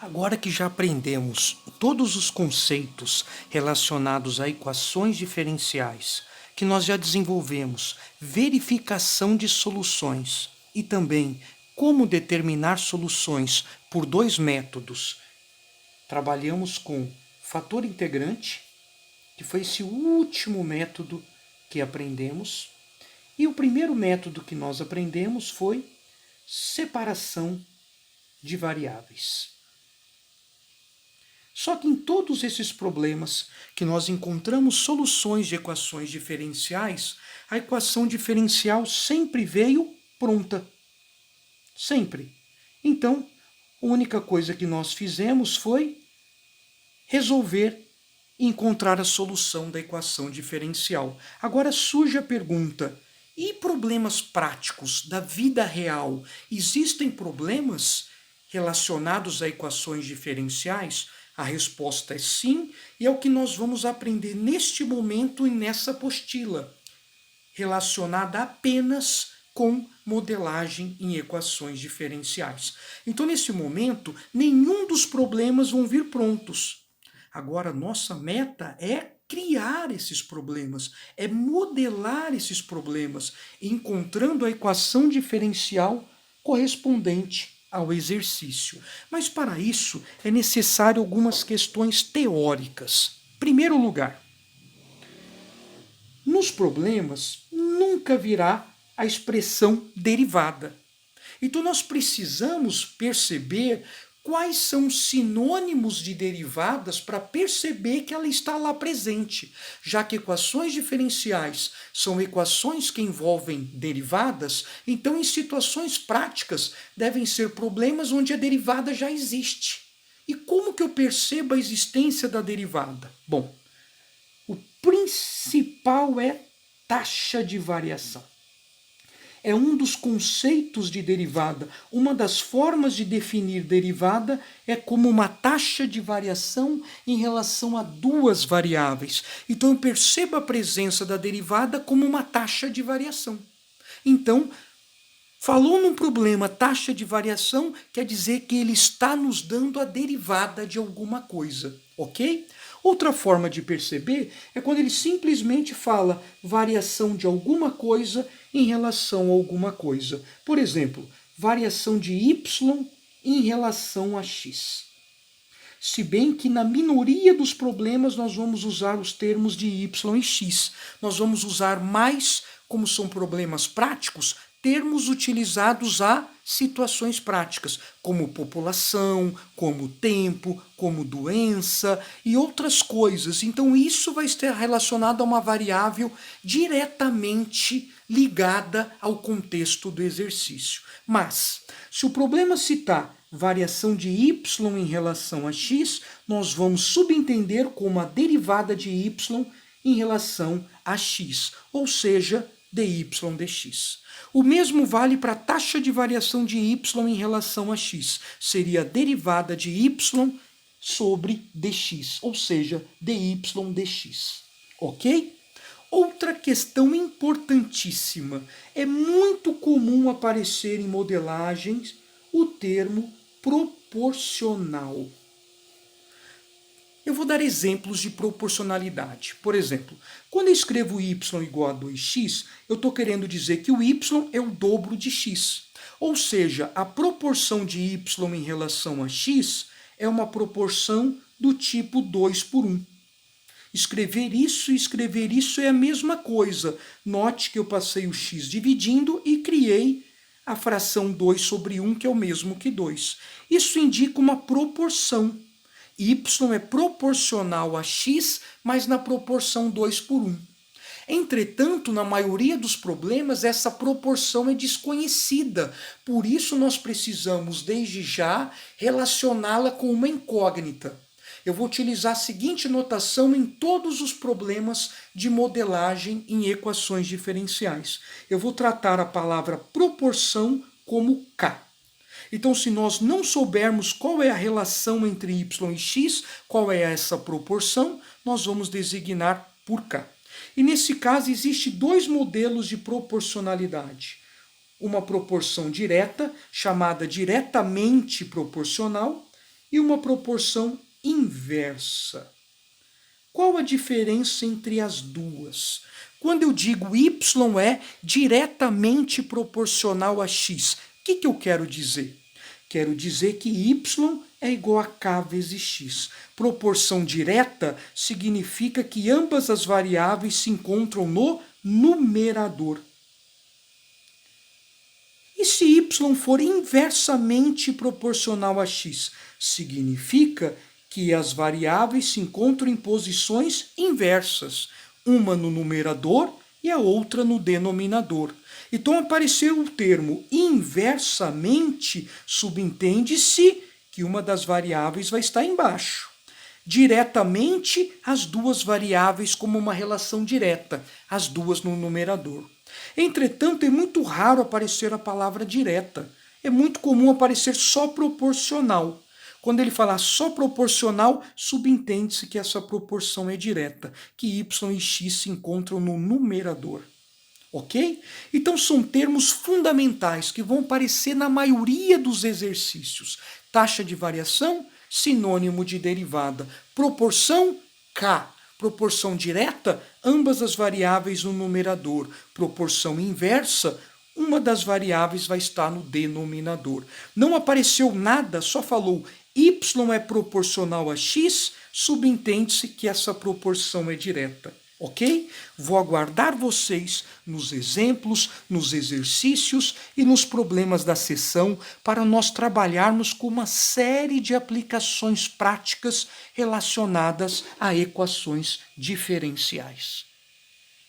Agora que já aprendemos todos os conceitos relacionados a equações diferenciais, que nós já desenvolvemos verificação de soluções e também como determinar soluções por dois métodos, trabalhamos com fator integrante, que foi esse último método que aprendemos, e o primeiro método que nós aprendemos foi separação de variáveis. Só que em todos esses problemas que nós encontramos soluções de equações diferenciais, a equação diferencial sempre veio pronta. Sempre. Então, a única coisa que nós fizemos foi resolver e encontrar a solução da equação diferencial. Agora surge a pergunta: e problemas práticos da vida real? Existem problemas relacionados a equações diferenciais? A resposta é sim, e é o que nós vamos aprender neste momento e nessa apostila, relacionada apenas com modelagem em equações diferenciais. Então, nesse momento, nenhum dos problemas vão vir prontos. Agora, nossa meta é criar esses problemas, é modelar esses problemas, encontrando a equação diferencial correspondente ao exercício. Mas para isso é necessário algumas questões teóricas. Em primeiro lugar, nos problemas nunca virá a expressão derivada. Então nós precisamos perceber quais são os sinônimos de derivadas para perceber que ela está lá presente, já que equações diferenciais são equações que envolvem derivadas, então em situações práticas devem ser problemas onde a derivada já existe. E como que eu percebo a existência da derivada? Bom, o principal é taxa de variação. É um dos conceitos de derivada. Uma das formas de definir derivada é como uma taxa de variação em relação a duas variáveis. Então eu percebo a presença da derivada como uma taxa de variação. Então, falou num problema taxa de variação, quer dizer que ele está nos dando a derivada de alguma coisa, ok? Outra forma de perceber é quando ele simplesmente fala variação de alguma coisa em relação a alguma coisa. Por exemplo, variação de y em relação a x. Se bem que na minoria dos problemas nós vamos usar os termos de y e x. Nós vamos usar mais, como são problemas práticos, termos utilizados a situações práticas, como população, como tempo, como doença e outras coisas. Então isso vai estar relacionado a uma variável diretamente ligada ao contexto do exercício. Mas, se o problema citar variação de y em relação a x, nós vamos subentender como a derivada de y em relação a x, ou seja, dy dx. O mesmo vale para a taxa de variação de y em relação a x. Seria a derivada de y sobre dx, ou seja, dy dx. Ok? Outra questão importantíssima. É muito comum aparecer em modelagens o termo proporcional. Eu vou dar exemplos de proporcionalidade. Por exemplo, quando eu escrevo y igual a 2x, eu estou querendo dizer que o y é o dobro de x. Ou seja, a proporção de y em relação a x é uma proporção do tipo 2 por 1. Escrever isso e escrever isso é a mesma coisa. Note que eu passei o x dividindo e criei a fração 2 sobre 1, que é o mesmo que 2. Isso indica uma proporção. Y é proporcional a x, mas na proporção 2 por 1. Entretanto, na maioria dos problemas, essa proporção é desconhecida. Por isso, nós precisamos, desde já, relacioná-la com uma incógnita. Eu vou utilizar a seguinte notação em todos os problemas de modelagem em equações diferenciais. Eu vou tratar a palavra proporção como K. Então, se nós não soubermos qual é a relação entre y e x, qual é essa proporção, nós vamos designar por K. E nesse caso, existem dois modelos de proporcionalidade. Uma proporção direta, chamada diretamente proporcional, e uma proporção inversa. Qual a diferença entre as duas? Quando eu digo y é diretamente proporcional a x, o que eu quero dizer? Quero dizer que y é igual a k vezes x. Proporção direta significa que ambas as variáveis se encontram no numerador. E se y for inversamente proporcional a x, significa que as variáveis se encontram em posições inversas, uma no numerador e a outra no denominador. Então, aparecer o termo inversamente, subentende-se que uma das variáveis vai estar embaixo. Diretamente, as duas variáveis como uma relação direta, as duas no numerador. Entretanto, é muito raro aparecer a palavra direta. É muito comum aparecer só proporcional. Quando ele falar só proporcional, subentende-se que essa proporção é direta, que y e x se encontram no numerador. Ok? Então são termos fundamentais que vão aparecer na maioria dos exercícios. Taxa de variação, sinônimo de derivada. Proporção, K. Proporção direta, ambas as variáveis no numerador. Proporção inversa, uma das variáveis vai estar no denominador. Não apareceu nada, só falou y é proporcional a x, subentende-se que essa proporção é direta. Ok? Vou aguardar vocês nos exemplos, nos exercícios e nos problemas da sessão para nós trabalharmos com uma série de aplicações práticas relacionadas a equações diferenciais.